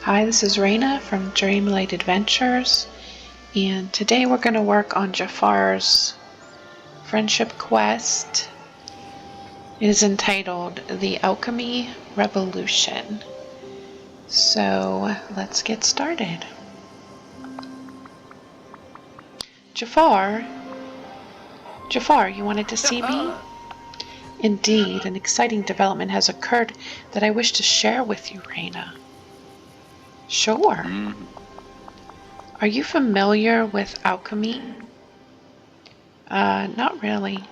Hi, this is Raina from Dreamlight Adventures, and today we're going to work on Jafar's friendship quest. It is entitled The Alchemy Revolution. So let's get started. Jafar, you wanted to see me? Indeed, an exciting development has occurred that I wish to share with you, Raina. Sure. Are you familiar with alchemy? Not really.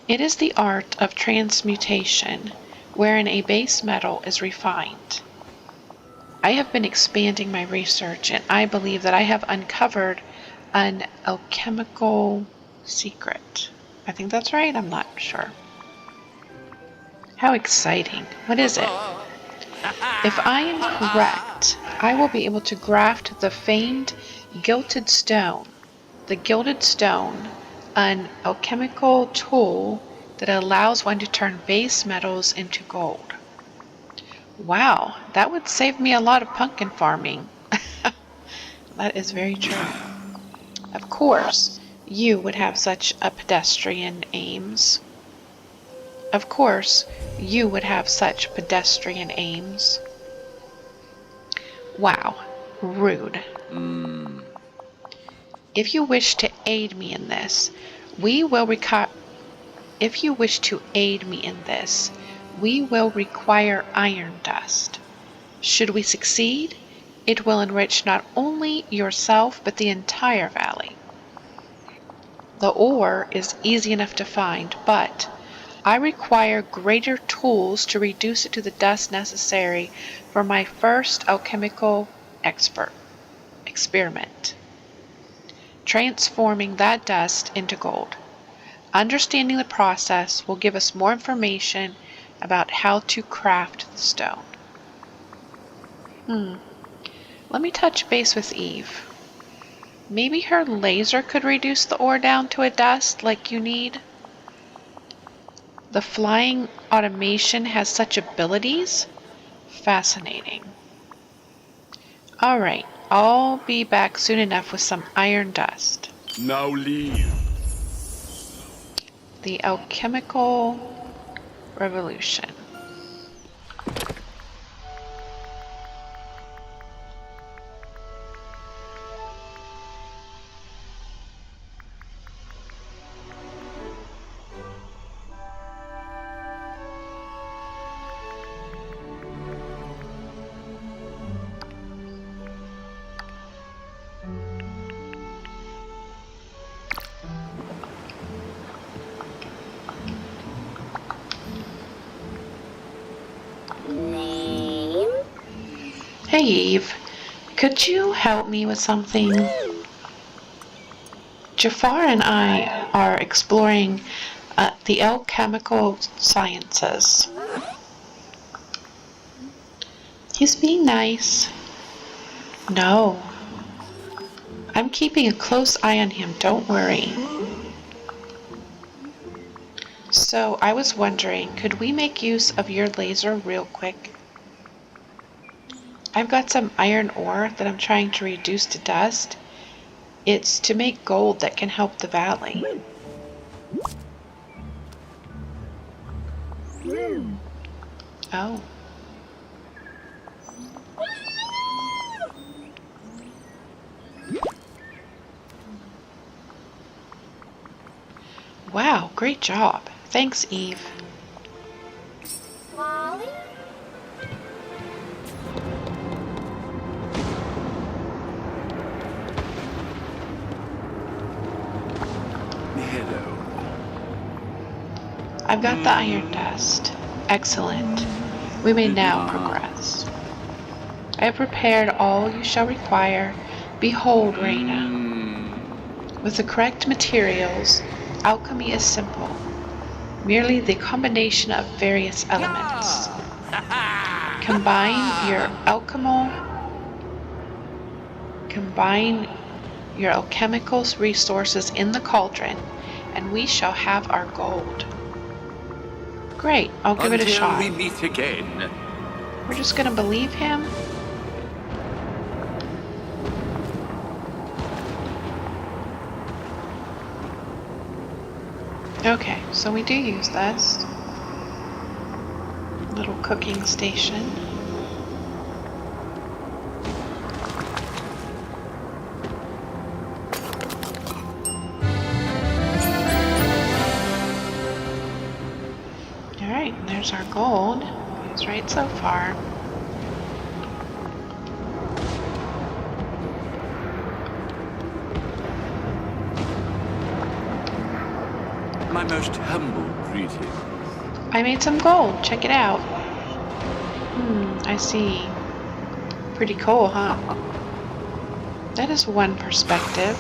It is the art of transmutation, wherein a base metal is refined. I have been expanding my research, and I believe that I have uncovered an alchemical secret. I think that's right, I'm not sure. How exciting. What is it? If I am correct, I will be able to graft the famed gilded stone. The gilded stone, an alchemical tool that allows one to turn base metals into gold. Wow, that would save me a lot of pumpkin farming. That is very true. Of course, you would have such a pedestrian aims. Of course, you would have such pedestrian aims. Wow, rude. If you wish to aid me in this, we will require iron dust. Should we succeed, it will enrich not only yourself but the entire valley. The ore is easy enough to find, but I require greater tools to reduce it to the dust necessary for my first alchemical experiment, transforming that dust into gold. Understanding the process will give us more information about how to craft the stone. Let me touch base with Eve. Maybe her laser could reduce the ore down to a dust like you need? The flying automation has such abilities? Fascinating. Alright, I'll be back soon enough with some iron dust. Now leave. The Alchemical Revolution. Hey Eve, could you help me with something? Jafar and I are exploring the alchemical sciences. He's being nice. No. I'm keeping a close eye on him, don't worry. So I was wondering, could we make use of your laser real quick? I've got some iron ore that I'm trying to reduce to dust. It's to make gold that can help the valley. Oh. Wow, great job. Thanks, Eve. Molly? Hello. I've got the iron dust. Excellent. We may now progress. I have prepared all you shall require. Behold, Raina. With the correct materials, alchemy is simple. Merely the combination of various elements. Combine your alchemical resources in the cauldron, and we shall have our gold. Great, I'll give it a shot. Until we meet again. We're just gonna believe him? Okay, so we do use this little cooking station. Alright, there's our gold. He's right so far. My most humble greetings. I made some gold. Check it out. I see. Pretty cool, huh? That is one perspective.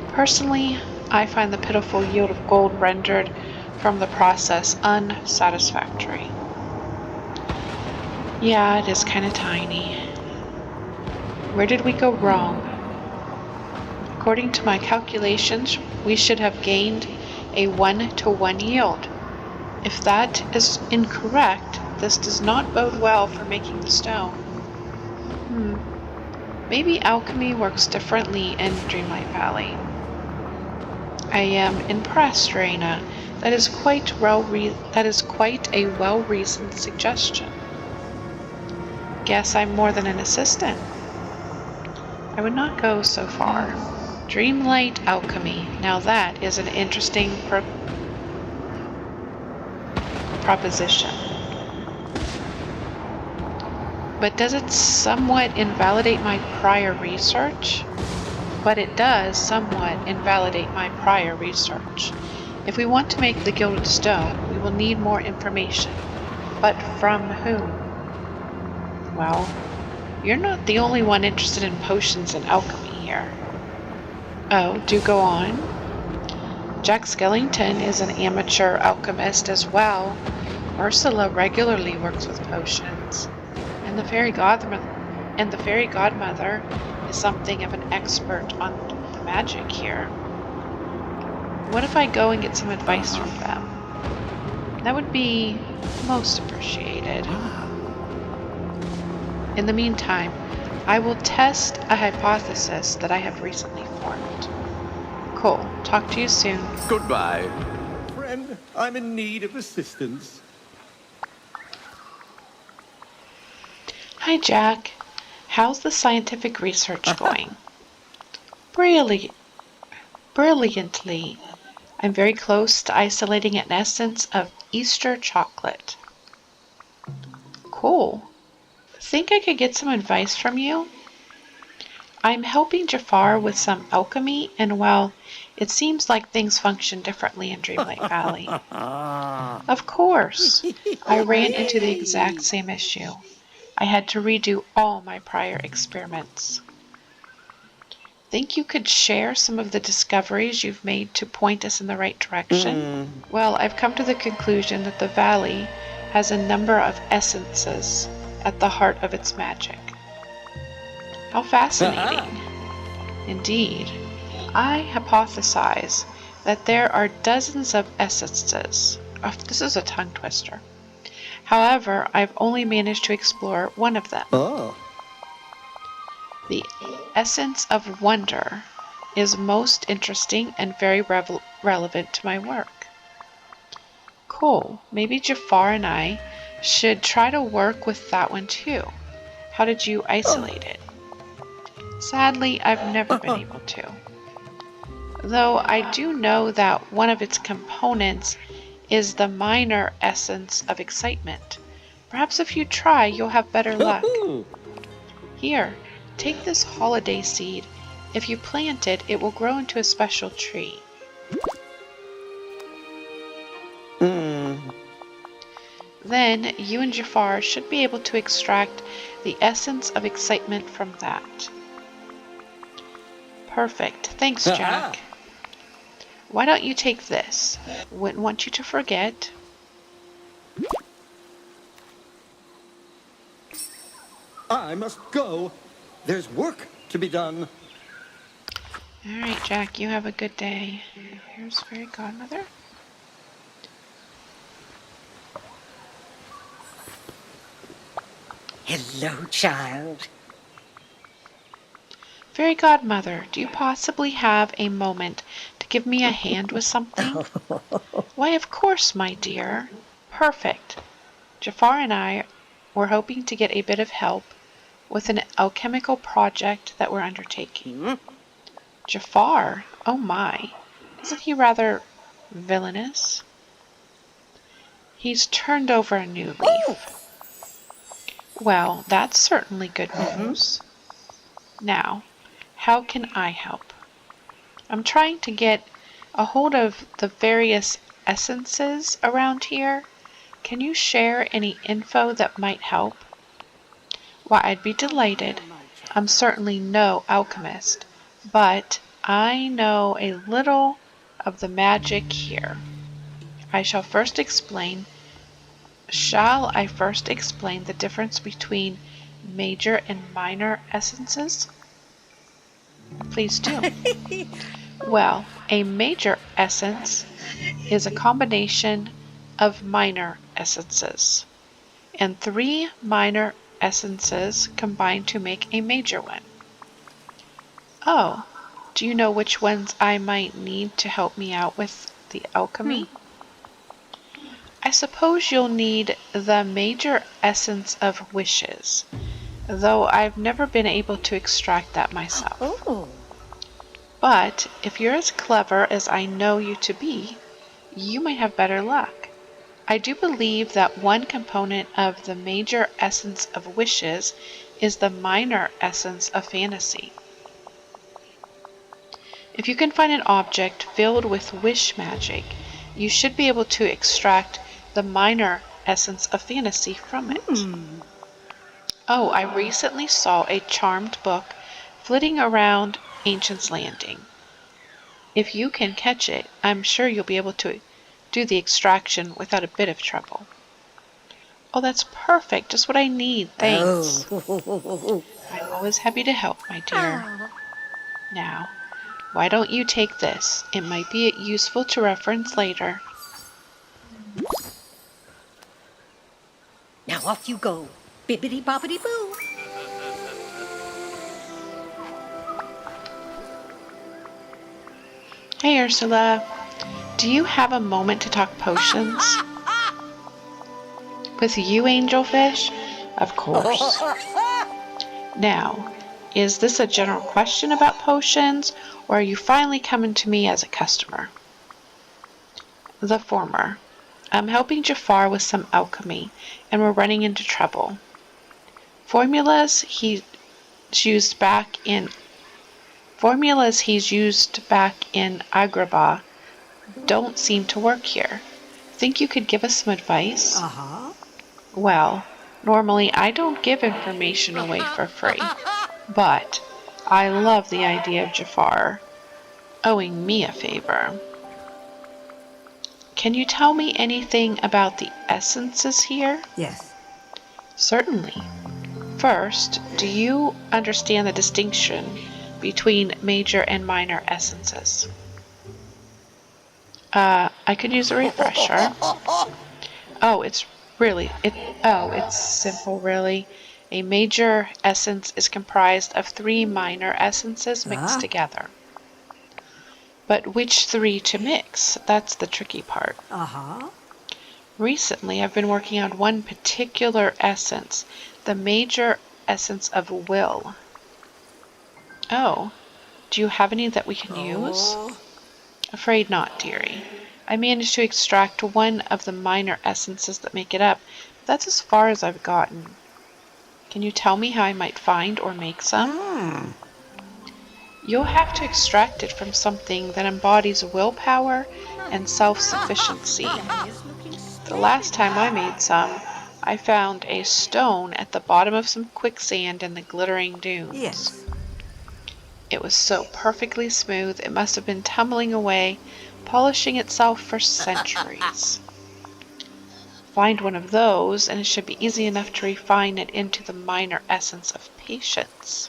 Personally, I find the pitiful yield of gold rendered from the process unsatisfactory. Yeah, it is kind of tiny. Where did we go wrong? According to my calculations, we should have gained a 1-to-1 yield. If that is incorrect, this does not bode well for making the stone. Maybe alchemy works differently in Dreamlight Valley. I am impressed, Reina. That is quite a well-reasoned suggestion. Guess I'm more than an assistant. I would not go so far. Dreamlight alchemy. Now that is an interesting proposition. But does it somewhat invalidate my prior research? But it does somewhat invalidate my prior research. If we want to make the Gilded Stone, we will need more information. But from whom? Well, you're not the only one interested in potions and alchemy here. Oh, do go on. Jack Skellington is an amateur alchemist as well. Ursula regularly works with potions. And the fairy godmother is something of an expert on the magic here. What if I go and get some advice from them? That would be most appreciated. In the meantime, I will test a hypothesis that I have recently formed. Cool. Talk to you soon. Goodbye. Friend, I'm in need of assistance. Hi, Jack. How's the scientific research going? Brilliantly. I'm very close to isolating an essence of Easter chocolate. Cool. Think I could get some advice from you? I'm helping Jafar with some alchemy, and well, it seems like things function differently in Dreamlight Valley. Of course. I ran into the exact same issue. I had to redo all my prior experiments. Think you could share some of the discoveries you've made to point us in the right direction? Well, I've come to the conclusion that the valley has a number of essences at the heart of its magic. How fascinating. Indeed. I hypothesize that there are dozens of essences. Oh, this is a tongue twister. However, I've only managed to explore one of them. The essence of wonder is most interesting and very relevant to my work. Cool. Maybe Jafar and I should try to work with that one too. How did you isolate it? Sadly, I've never been able to. Though I do know that one of its components is the minor essence of excitement. Perhaps if you try, you'll have better luck. Here, take this holiday seed. If you plant it, it will grow into a special tree. Then, you and Jafar should be able to extract the essence of excitement from that. Perfect. Thanks, Jack. Why don't you take this? Wouldn't want you to forget. I must go. There's work to be done. Alright, Jack, you have a good day. Here's Fairy Godmother. Hello, child. Fairy Godmother, do you possibly have a moment to give me a hand with something? Why, of course, my dear. Perfect. Jafar and I were hoping to get a bit of help with an alchemical project that we're undertaking. Jafar? Oh my. Isn't he rather villainous? He's turned over a new leaf. Well, that's certainly good news. Now, how can I help? I'm trying to get a hold of the various essences around here. Can you share any info that might help? Why, I'd be delighted. I'm certainly no alchemist, but I know a little of the magic here. Shall I first explain the difference between major and minor essences? Please do. Well, a major essence is a combination of minor essences, and 3 minor essences combine to make a major one. Oh, do you know which ones I might need to help me out with the alchemy? I suppose you'll need the major essence of wishes, though I've never been able to extract that myself. Oh. But if you're as clever as I know you to be, you might have better luck. I do believe that one component of the major essence of wishes is the minor essence of fantasy. If you can find an object filled with wish magic, you should be able to extract the minor essence of fantasy from it. Oh, I recently saw a charmed book flitting around Ancient's Landing. If you can catch it, I'm sure you'll be able to do the extraction without a bit of trouble. Oh, that's perfect. Just what I need. Thanks. Oh. I'm always happy to help, my dear. Now, why don't you take this? It might be useful to reference later. Now off you go. Bibbidi bobbidi boo. Hey, Ursula. Do you have a moment to talk potions? With you, Angelfish? Of course. Now, is this a general question about potions, or are you finally coming to me as a customer? The former. I'm helping Jafar with some alchemy, and we're running into trouble. Formulas he's used back in Agrabah don't seem to work here. Think you could give us some advice? Well, normally I don't give information away for free, but I love the idea of Jafar owing me a favor. Can you tell me anything about the essences here? Yes. Certainly. First, do you understand the distinction between major and minor essences? I could use a refresher. It's simple, really. A major essence is comprised of 3 minor essences mixed together. But which 3 to mix? That's the tricky part. Recently, I've been working on one particular essence, the major essence of will. Oh, do you have any that we can use? Afraid not, dearie. I managed to extract one of the minor essences that make it up, but that's as far as I've gotten. Can you tell me how I might find or make some? You'll have to extract it from something that embodies willpower and self-sufficiency. The last time I made some, I found a stone at the bottom of some quicksand in the glittering dunes. Yes. It was so perfectly smooth, it must have been tumbling away, polishing itself for centuries. Find one of those, and it should be easy enough to refine it into the minor essence of patience.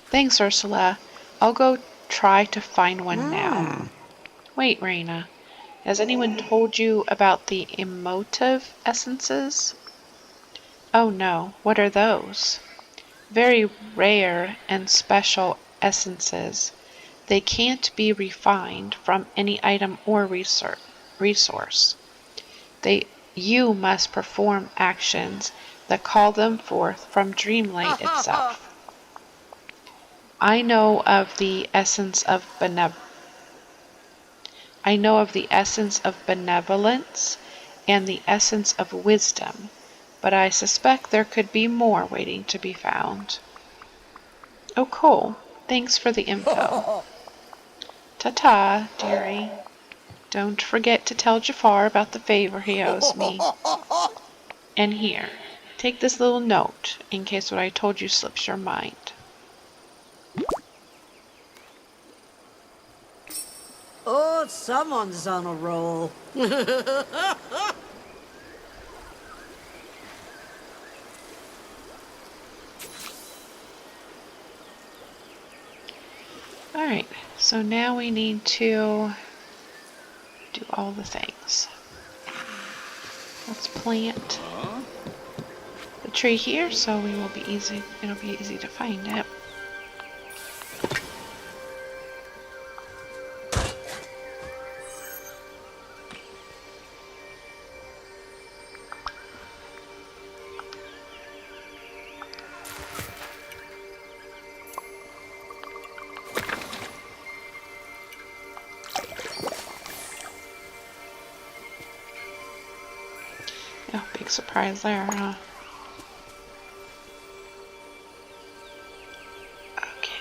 Thanks, Ursula. I'll go try to find one now. Wait, Raina. Has anyone told you about the emotive essences? Oh no, what are those? Very rare and special essences. They can't be refined from any item or resource. You must perform actions that call them forth from Dreamlight itself. I know of the essence of benevolence and the essence of wisdom, but I suspect there could be more waiting to be found. Oh, cool. Thanks for the info. Ta-ta, dearie. Don't forget to tell Jafar about the favor he owes me. And here, take this little note in case what I told you slips your mind. Oh, someone's on a roll. Alright, so now we need to do all the things. Let's plant the tree here so it'll be easy to find it. Oh, big surprise there, huh? Okay.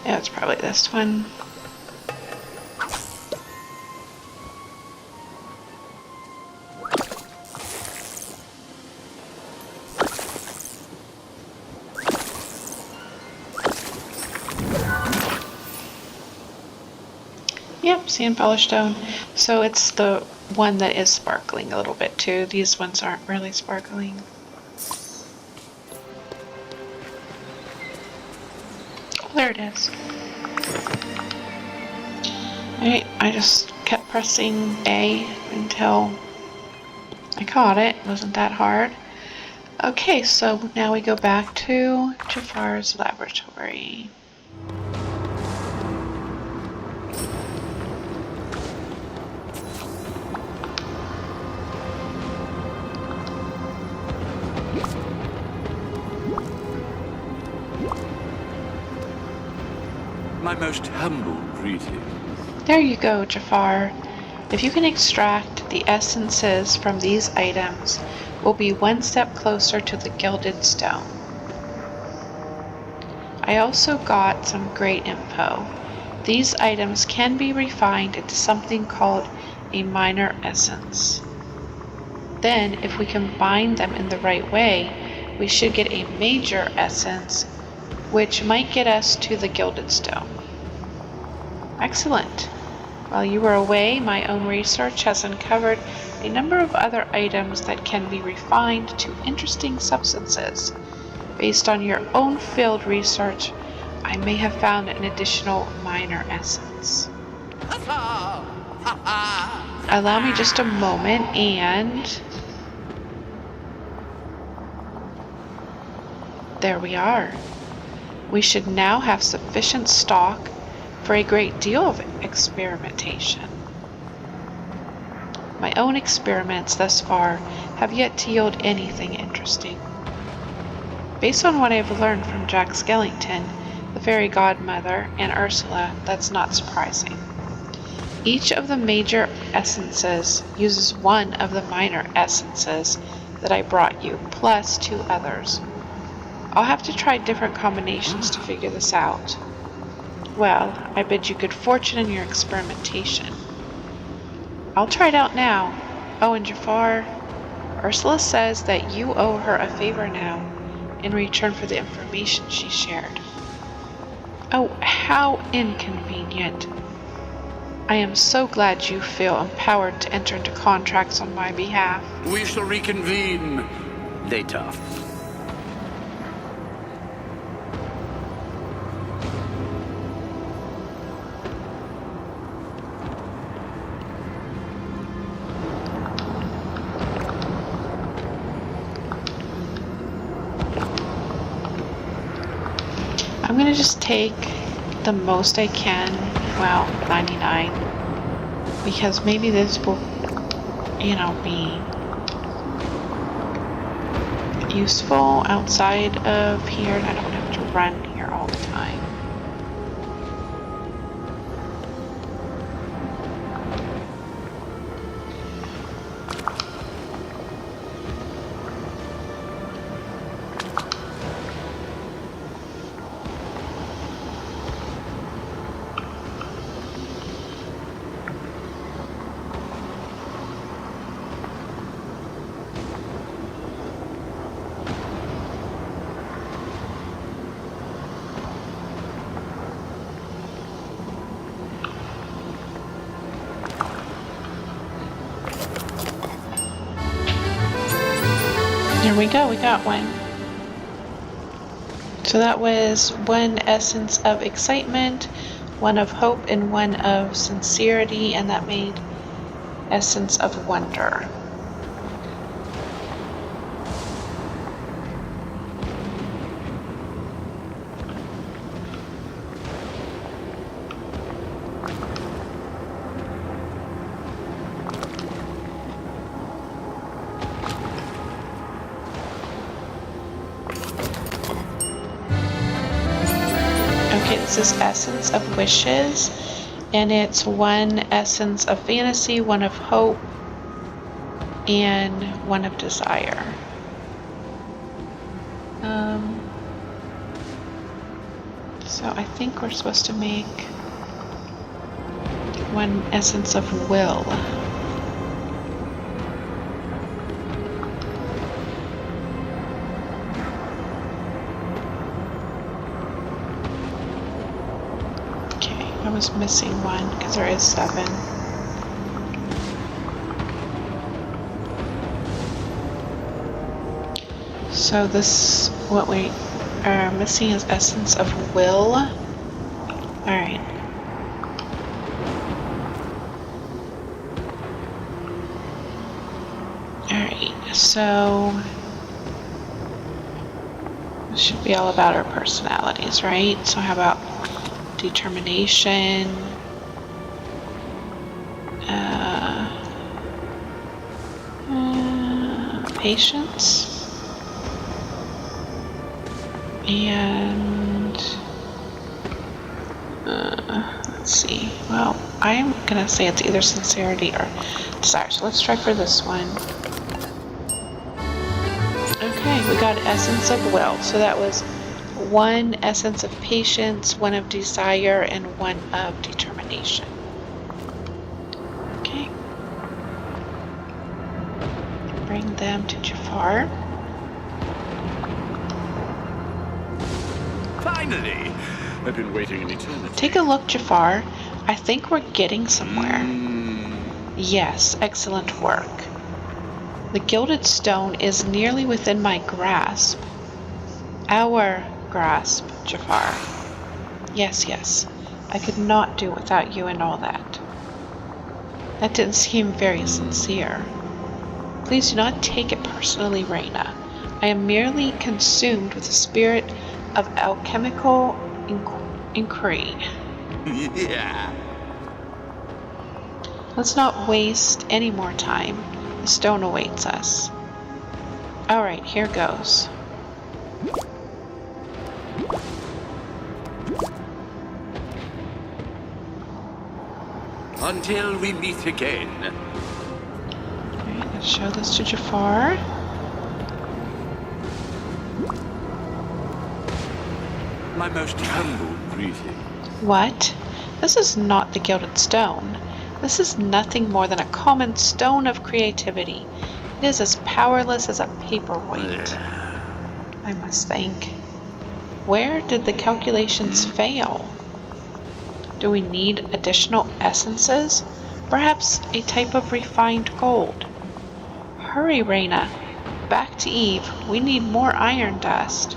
Yeah, it's probably this one. Yep, sand polished stone. So it's the one that is sparkling a little bit too. These ones aren't really sparkling. Oh, there it is. Alright, I just kept pressing A until I caught it. It wasn't that hard. Okay, so now we go back to Jafar's laboratory. My most humble greeting. There you go, Jafar. If you can extract the essences from these items, we'll be one step closer to the Gilded Stone. I also got some great info. These items can be refined into something called a minor essence. Then, if we combine them in the right way, we should get a major essence, which might get us to the Gilded Stone. Excellent. While you were away, my own research has uncovered a number of other items that can be refined to interesting substances. Based on your own field research, I may have found an additional minor essence. Allow me just a moment and... there we are. We should now have sufficient stock for a great deal of experimentation. My own experiments thus far have yet to yield anything interesting. Based on what I've learned from Jack Skellington, the fairy godmother, and Ursula, that's not surprising. Each of the major essences uses one of the minor essences that I brought you, plus 2 others. I'll have to try different combinations to figure this out. Well, I bid you good fortune in your experimentation. I'll try it out now. Oh, and Jafar, Ursula says that you owe her a favor now in return for the information she shared. Oh, how inconvenient. I am so glad you feel empowered to enter into contracts on my behalf. We shall reconvene later. gonna just take the most I can, well, 99, because maybe this will, you know, be useful outside of here, and I don't have to run here all the time. There we go, we got one. So that was one essence of excitement, one of hope, and one of sincerity, and that made essence of wonder. Okay, this is essence of wishes, and it's one essence of fantasy, one of hope, and one of desire. So I think we're supposed to make one essence of will. I was missing one because there is 7. So this, what we are missing is essence of will. Alright. Alright, so this should be all about our personalities, right? So how about determination, patience, and let's see. Well, I'm gonna say it's either sincerity or desire. So let's try for this one. Okay, we got essence of will. So that was one essence of patience, one of desire, and one of determination. Okay. Bring them to Jafar. Finally! I've been waiting an eternity. Take a look, Jafar. I think we're getting somewhere. Yes, excellent work. The gilded stone is nearly within my grasp. Our grasp, Jafar. Yes, yes. I could not do without you and all that. That didn't seem very sincere. Please do not take it personally, Reyna. I am merely consumed with the spirit of alchemical inquiry. Yeah. Let's not waste any more time. The stone awaits us. Alright, here goes. Until we meet again. Alright, let's show this to Jafar. My most humble greeting. What? This is not the gilded stone. This is nothing more than a common stone of creativity. It is as powerless as a paperweight. I must think. Where did the calculations fail? Do we need additional essences? Perhaps a type of refined gold. Hurry, Reyna. Back to Eve. We need more iron dust.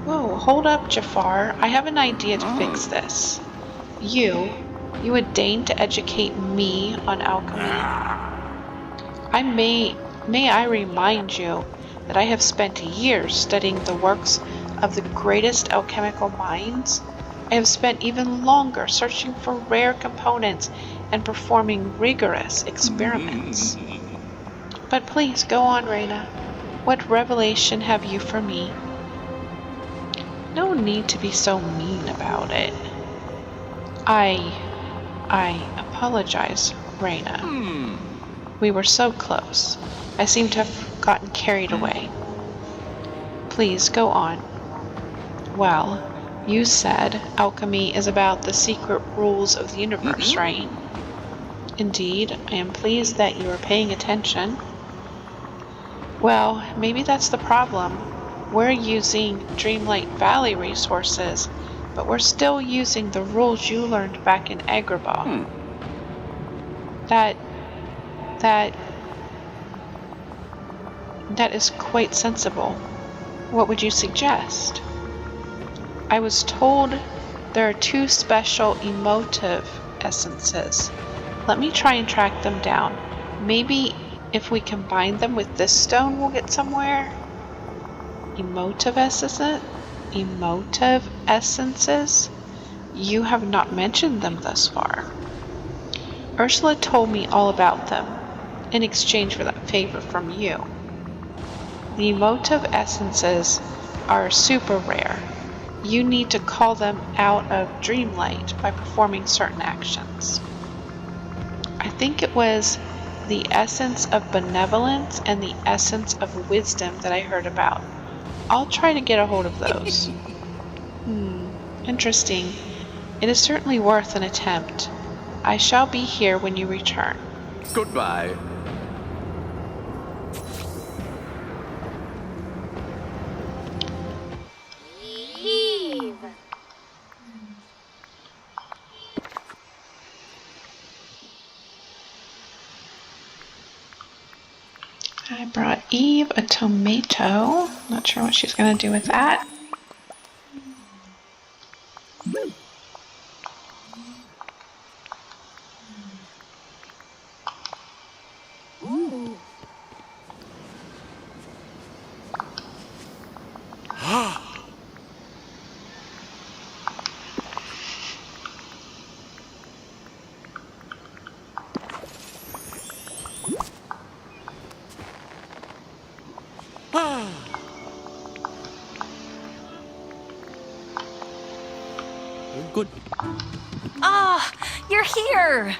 Whoa, hold up, Jafar. I have an idea to fix this. You would deign to educate me on alchemy? May I remind you that I have spent years studying the works of the greatest alchemical minds, I have spent even longer searching for rare components and performing rigorous experiments. But please go on, Reina. What revelation have you for me? No need to be so mean about it. I apologize, Reina. We were so close. I seem to have gotten carried away. Please go on. Well, you said alchemy is about the secret rules of the universe, right? Indeed, I am pleased that you are paying attention. Well, maybe that's the problem. We're using Dreamlight Valley resources, but we're still using the rules you learned back in Agrabah. That is quite sensible. What would you suggest? I was told there are 2 special emotive essences. Let me try and track them down. Maybe if we combine them with this stone, we'll get somewhere. Emotive essences? You have not mentioned them thus far. Ursula told me all about them in exchange for that favor from you. The emotive essences are super rare. You need to call them out of Dreamlight by performing certain actions. I think it was the essence of benevolence and the essence of wisdom that I heard about. I'll try to get a hold of those. Interesting. It is certainly worth an attempt. I shall be here when you return. Goodbye. Eve! I brought Eve a tomato. Not sure what she's going to do with that. Good. Ah, you're here!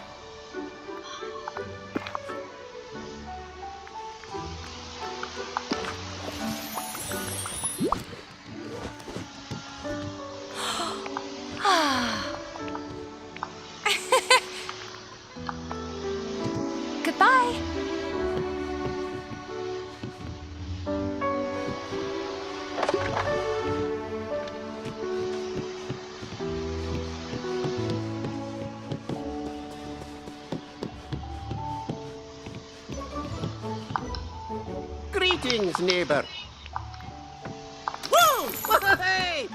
Goodbye. Greetings, neighbor. Whoa! Hey!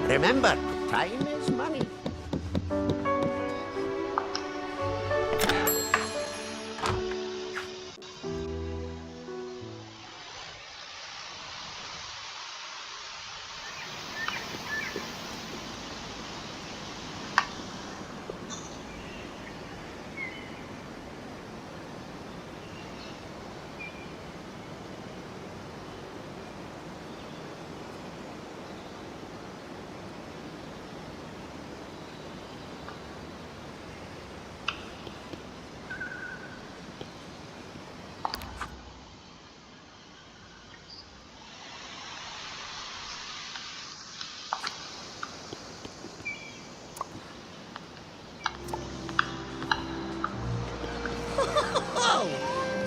Remember, time is money.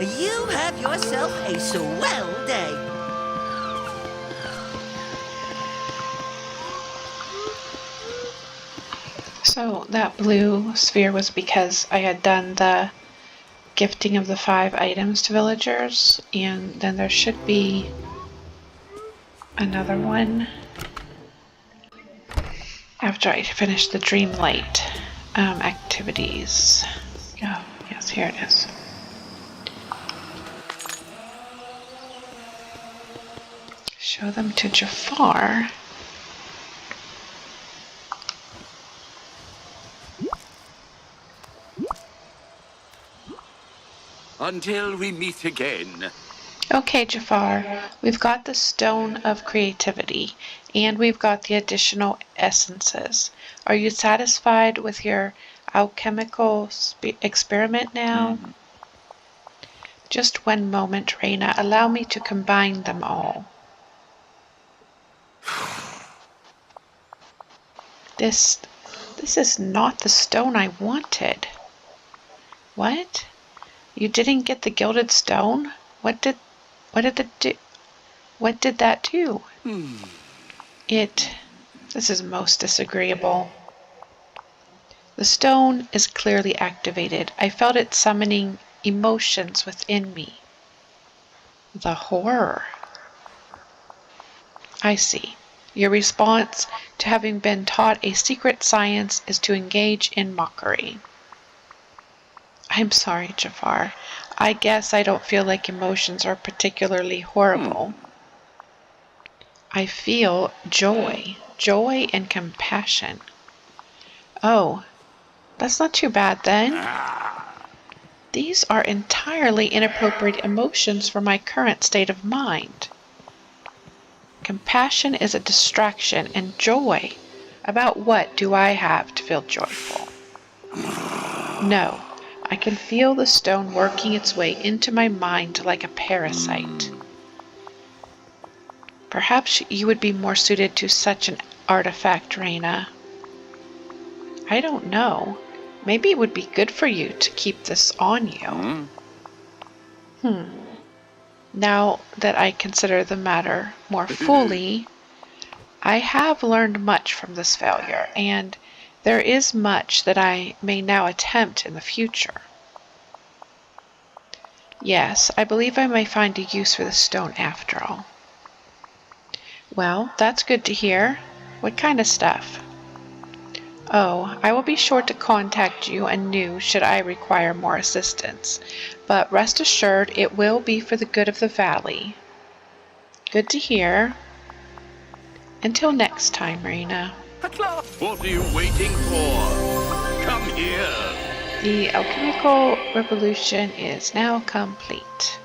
You have yourself a swell day. So that blue sphere was because I had done the gifting of the 5 items to villagers, and then there should be another one after I finish the Dreamlight activities. Oh, yes, here it is. Show them to Jafar. Until we meet again. Okay, Jafar, we've got the Stone of Creativity, and we've got the additional essences. Are you satisfied with your alchemical experiment now? Just one moment, Reina. Allow me to combine them all. This is not the stone I wanted. What? You didn't get the gilded stone? What did that do? This is most disagreeable. The stone is clearly activated. I felt it summoning emotions within me. The horror. I see. Your response to having been taught a secret science is to engage in mockery. I'm sorry, Jafar. I guess I don't feel like emotions are particularly horrible. I feel joy and compassion. Oh, that's not too bad then. These are entirely inappropriate emotions for my current state of mind. Compassion is a distraction, and joy. About what do I have to feel joyful? No, I can feel the stone working its way into my mind like a parasite. Perhaps you would be more suited to such an artifact, Reina. I don't know. Maybe it would be good for you to keep this on you. Now that I consider the matter more fully, I have learned much from this failure, and there is much that I may now attempt in the future. Yes, I believe I may find a use for the stone after all. Well, that's good to hear. What kind of stuff? Oh, I will be sure to contact you anew should I require more assistance, but rest assured it will be for the good of the valley. Good to hear. Until next time, Reina. What are you waiting for? Come here. The alchemical revolution is now complete.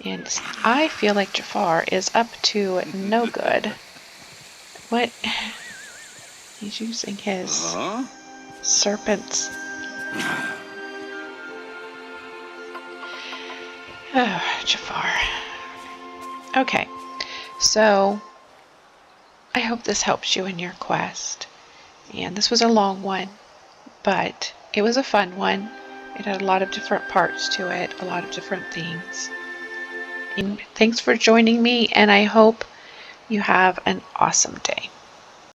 And I feel like Jafar is up to no good. What? He's using his serpents. Oh, Jafar. Okay, so I hope this helps you in your quest. And this was a long one, but it was a fun one. It had a lot of different parts to it, a lot of different themes. And thanks for joining me, and I hope you have an awesome day.